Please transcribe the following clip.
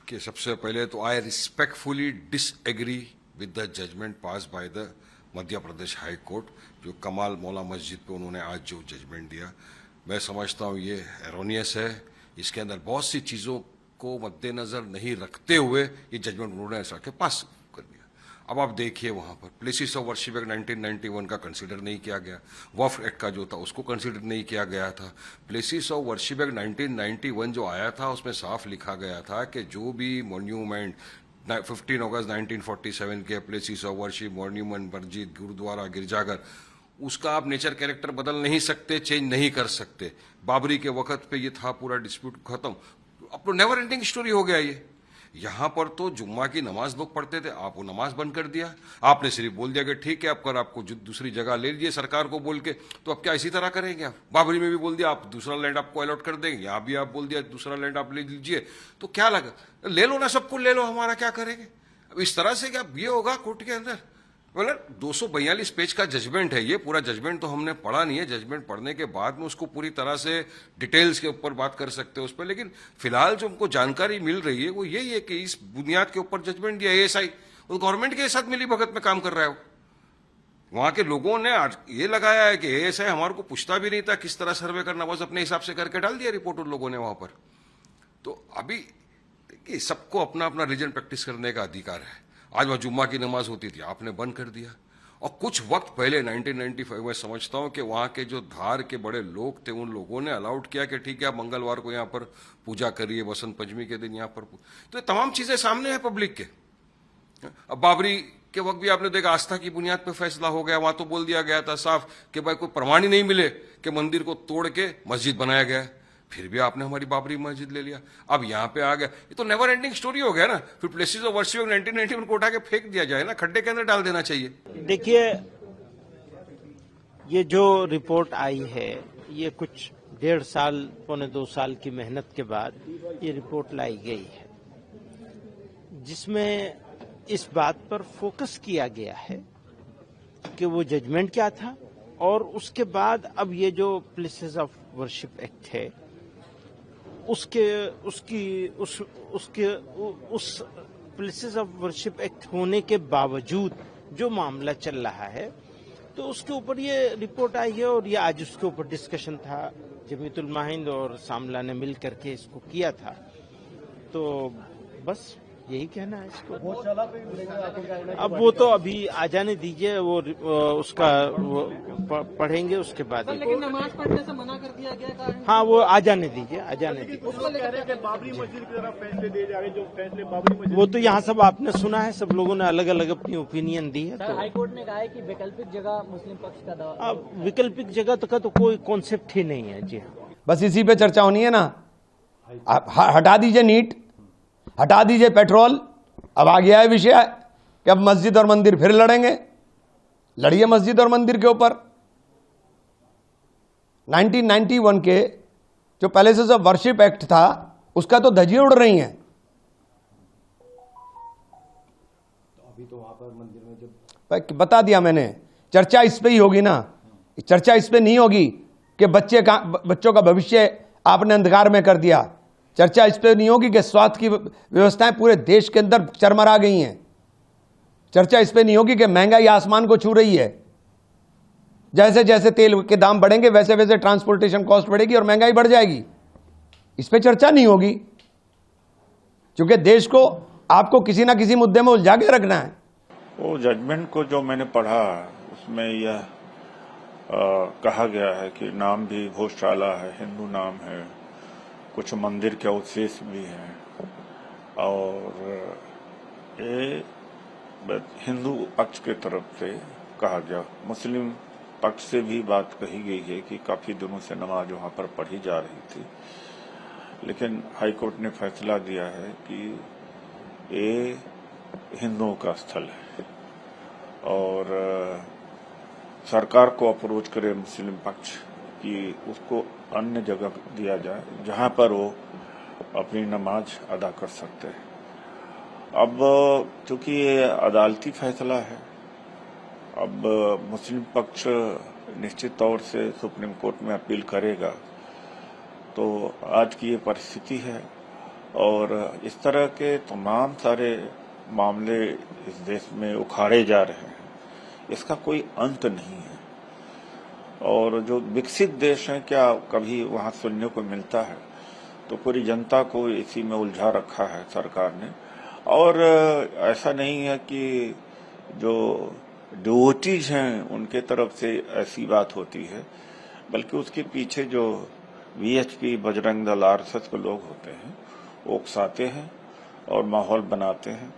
कि सबसे पहले तो I respectfully disagree with the judgment pass by the Madhya Pradesh high court. जो कमाल मौला मस्जिद पे उन्होंने आज जो जजमेंट दिया, मैं समझता हूँ ये एरोनियस है। इसके अंदर बहुत सी चीज़ों को मद्देनजर नहीं रखते हुए ये जजमेंट उन्होंने ऐसा के पास कर दिया। अब आप देखिए वहाँ पर प्लेसेस ऑफ वर्शिप एक्ट 1991 का कंसिडर नहीं किया गया, वक्फ एक्ट का जो था उसको कंसिडर नहीं किया गया था। प्लेसेस ऑफ वर्शिप एक्ट 1991 जो आया था उसमें साफ लिखा गया था कि जो भी मॉन्यूमेंट 15 अगस्त 1947 के प्लेसेस ऑफ वर्शिप, मॉन्यूमेंट, मस्जिद, गुरुद्वारा, गिरजाघर, उसका आप नेचर कैरेक्टर बदल नहीं सकते, चेंज नहीं कर सकते। बाबरी के वक्त पे ये था, पूरा डिस्प्यूट खत्म। अब तो नेवर एंडिंग स्टोरी हो गया ये। यहां पर तो जुम्मा की नमाज लोग पढ़ते थे, आप वो नमाज बंद कर दिया। आपने सिर्फ बोल दिया कि ठीक है, अब आपको दूसरी जगह ले लीजिए सरकार को बोल के, तो अब क्या इसी तरह करेंगे आप? बाबरी में भी बोल दिया आप दूसरा लैंड आपको अलॉट कर देंगे, यहां भी आप बोल दिया दूसरा लैंड आप ले लीजिए, तो क्या लगा? ले लो ना, सबको ले लो, हमारा क्या करेंगे? अब इस तरह से क्या ये होगा कोर्ट के अंदर? मतलब 242 पेज का जजमेंट है ये, पूरा जजमेंट तो हमने पढ़ा नहीं है। जजमेंट पढ़ने के बाद में उसको पूरी तरह से डिटेल्स के ऊपर बात कर सकते हैं उस पर, लेकिन फिलहाल जो हमको जानकारी मिल रही है वो यही है कि इस बुनियाद के ऊपर जजमेंट दिया। एएसआई वो गवर्नमेंट के साथ मिली भगत में काम कर रहा है। वहां के लोगों ने आज ये लगाया है कि एएसआई हमारे को पूछता भी नहीं था किस तरह सर्वे करना, बस अपने हिसाब से करके डाल दिया रिपोर्ट उन लोगों ने वहां पर। तो अभी देखिए, सबको अपना अपना रिलीजन प्रैक्टिस करने का अधिकार है। आज वह जुम्मा की नमाज होती थी, आपने बंद कर दिया। और कुछ वक्त पहले 1995 में समझता हूं कि वहां के जो धार के बड़े लोग थे उन लोगों ने अलाउड किया कि ठीक है आप मंगलवार को यहां पर पूजा करिए, बसंत पंचमी के दिन यहां पर। तो ये तमाम चीजें सामने है पब्लिक के। अब बाबरी के वक्त भी आपने देखा आस्था की बुनियाद पर फैसला हो गया, वहां तो बोल दिया गया था साफ कि भाई कोई प्रमाण ही नहीं मिले कि मंदिर को तोड़ के मस्जिद बनाया गया है, फिर भी आपने हमारी बाबरी मस्जिद ले लिया। अब यहां पे आ गया, ये तो नेवर एंडिंग स्टोरी हो गया ना। फिर प्लेसेस ऑफ वर्शिप 1991 को उठा के फेंक दिया जाए ना, खड्डे के अंदर डाल देना चाहिए। देखिए, ये जो रिपोर्ट आई है ये कुछ 1.5 साल, पौने 2 साल की मेहनत के बाद ये रिपोर्ट लाई गई है, जिसमें इस बात पर फोकस किया गया है कि वो जजमेंट क्या था, और उसके बाद अब ये जो प्लेसेस ऑफ वर्शिप एक्ट है उस प्लेसेस ऑफ वर्शिप एक्ट होने के बावजूद जो मामला चल रहा है, तो उसके ऊपर ये रिपोर्ट आई है। और ये आज उसके ऊपर डिस्कशन था, जमीयतुल माहिंद और सामला ने मिल करके इसको किया था। तो बस यही कहना है इसको। अब वो तो अभी आ जाने दीजिए, वो उसका वो पढ़ेंगे उसके बाद। लेकिन नमाज पढ़ने से मना कर दिया गया कारण? हाँ, वो आ जाने दीजिए, आ जाने दीजिए। बाबरी मस्जिद की तरफ फैसले दिए जा रहे, जो फैसले बाबरी मस्जिद, वो तो यहाँ सब आपने सुना है, सब लोगों ने अलग अलग अपनी ओपिनियन दी है। तो हाईकोर्ट ने कहा है कि वैकल्पिक जगह मुस्लिम पक्ष का दावा। अब वैकल्पिक जगह का तो कोई कॉन्सेप्ट ही नहीं है। जी हाँ, बस इसी पे चर्चा होनी है ना। आप हटा दीजिए नीट, हटा दीजिए पेट्रोल। अब आ गया है विषय कि अब मस्जिद और मंदिर फिर लड़ेंगे। लड़िए मस्जिद और मंदिर के ऊपर। 1991 के जो पैलेसेस ऑफ वर्शिप एक्ट था उसका तो धज्जियां उड़ रही हैं। अभी तो वहां पर मंदिर में जब बता दिया मैंने, चर्चा इस पे ही होगी ना। चर्चा इस पे नहीं होगी कि बच्चों का भविष्य आपने अंधकार में कर दिया। चर्चा इस पे नहीं होगी कि स्वास्थ्य की व्यवस्थाएं पूरे देश के अंदर चरमरा गई हैं। चर्चा इस पे नहीं होगी कि महंगाई आसमान को छू रही है। जैसे जैसे तेल के दाम बढ़ेंगे वैसे वैसे ट्रांसपोर्टेशन कॉस्ट बढ़ेगी और महंगाई बढ़ जाएगी। इस पे चर्चा नहीं होगी, क्योंकि देश को आपको किसी ना किसी मुद्दे में उलझा के रखना है। वो जजमेंट को जो मैंने पढ़ा उसमें यह कहा गया है कि नाम भी गौशाला है, हिंदू नाम है, कुछ मंदिर के अवशेष भी हैं, और ये हिंदू पक्ष के तरफ से कहा गया। मुस्लिम पक्ष से भी बात कही गई है कि काफी दिनों से नमाज वहां पर पढ़ी जा रही थी, लेकिन हाईकोर्ट ने फैसला दिया है कि ये हिंदुओं का स्थल है और सरकार को अप्रोच करे मुस्लिम पक्ष कि उसको अन्य जगह दिया जाए जहां पर वो अपनी नमाज अदा कर सकते हैं। अब चूंकि ये अदालती फैसला है, अब मुस्लिम पक्ष निश्चित तौर से सुप्रीम कोर्ट में अपील करेगा। तो आज की ये परिस्थिति है और इस तरह के तमाम सारे मामले इस देश में उखाड़े जा रहे हैं, इसका कोई अंत नहीं है। और जो विकसित देश हैं, क्या कभी वहां सुनने को मिलता है? तो पूरी जनता को इसी में उलझा रखा है सरकार ने। और ऐसा नहीं है कि जो डिवोटीज हैं उनके तरफ से ऐसी बात होती है, बल्कि उसके पीछे जो वीएचपी, बजरंग दल, आरएसएस के लोग होते हैं, वो उकसाते हैं और माहौल बनाते हैं।